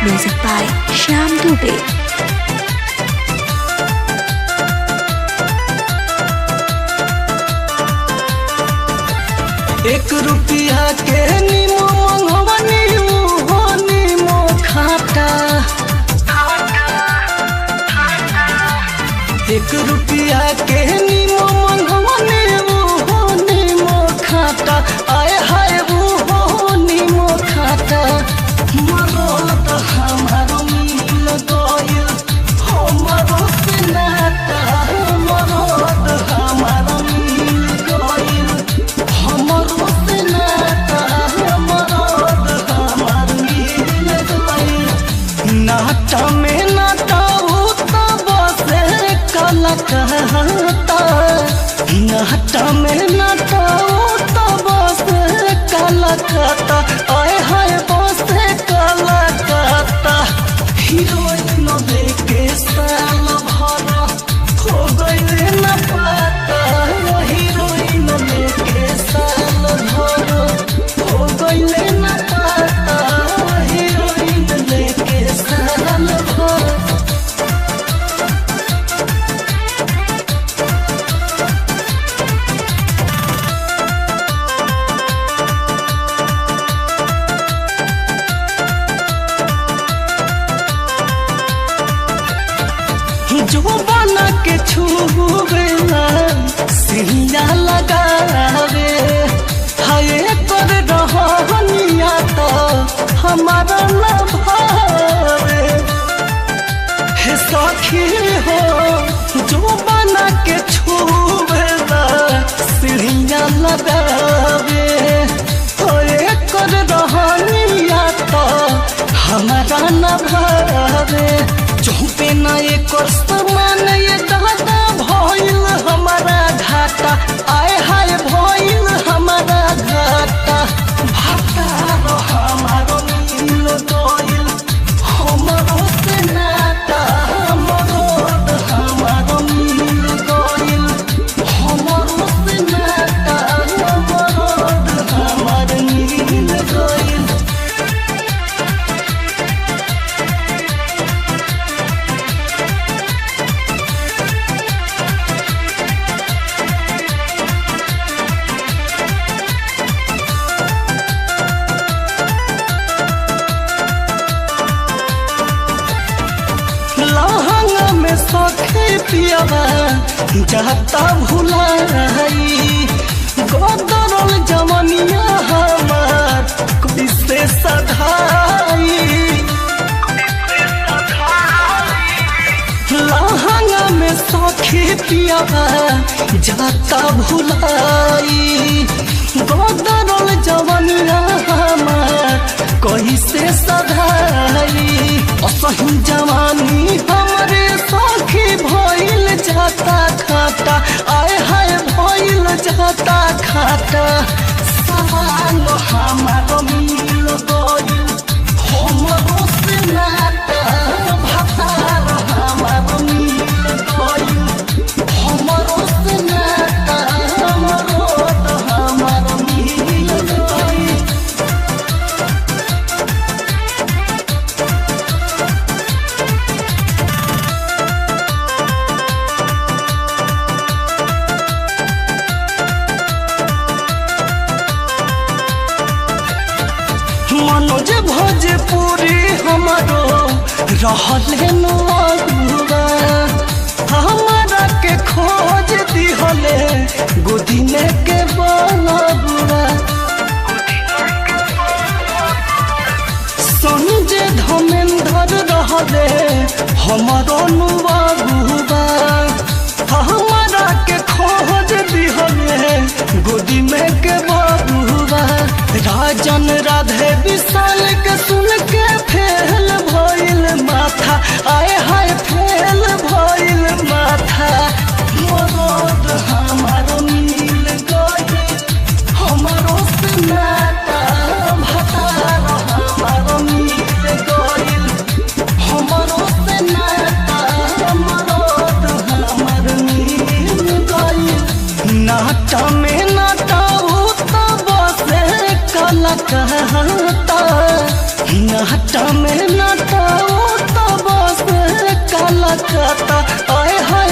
Music by Shyam Dubey. एक रुपया के नीमो मंगवनी हो नीमो खाटा। एक रुपया के नीमो मंगवनी हो नीमो खाता। आए हाय वो हो नीमो खाता। मरद हमारो मिल गइल हमरो से नाता। मरद हमारो मिल गइल हमरो से नाता। मरद हमार मिल गइल नाता में नाता बसे काला कहता। नाता में नाता बसे काला कहता। आए हाय बसे काला कहता। हीरोइन देके साल भर हो गइले न पाता। हीरोइन देके साल भर हो गइले न पाता। हीरोइन देके साल भर। जो बना के छुएला सिंगा लगावे। हाय कर रहनिया तो हमारा न भावे। हे सखी हो जो बना के छुएला सिंगा लगावे। हाय कर रहनिया तो हमारा न भावे। चौपे ना एक समान ये दादा भइल हमारा घाटा। आए हाय भइल हमारा घाटा। भाटा हमारो मिल गइल हमरो से नाता। मरद हमारो मिल गइल हमरो से नाता। मरद हमार मिल गइल। लहंगा में सखे पियावा जाता भुलाई। गोदरल जमनिया हमार कैसे सधाई। लहंगा में सखे पियावा जाता भुलाई। गोदरल जमनिया हमार कैसे सधाई। असही जवानी हमरे सखी भइल जाता खाटा। आए हाय भइल जाता खाटा। साल हमारो मिल गइल हमरो से नाता। भातार हमारो मिल गइल हमरो से नाता। मरद हमारो मिल गइल। मनोज भोजपुरी हमारो रहले नगुआ। हमारा के खोज दिहले गोदी में के बनबुआ। संजय धर्मेंद्र रहले हमारो नुबुआ। हमारा के खोज दिहले गोदी में के बबुआ। राजन राधे विशाल के सुन के फेल भइल माथा। आए हाय फेल भइल माथा। मरद हमारो मिल गइल हमरो से नाता। भातार हमारो मिल गइल हमरो से नाता। मरद हमार मिल गइल नाता में नाता। कहता नाटा में नाटा ओ तब से काला काता आए हाय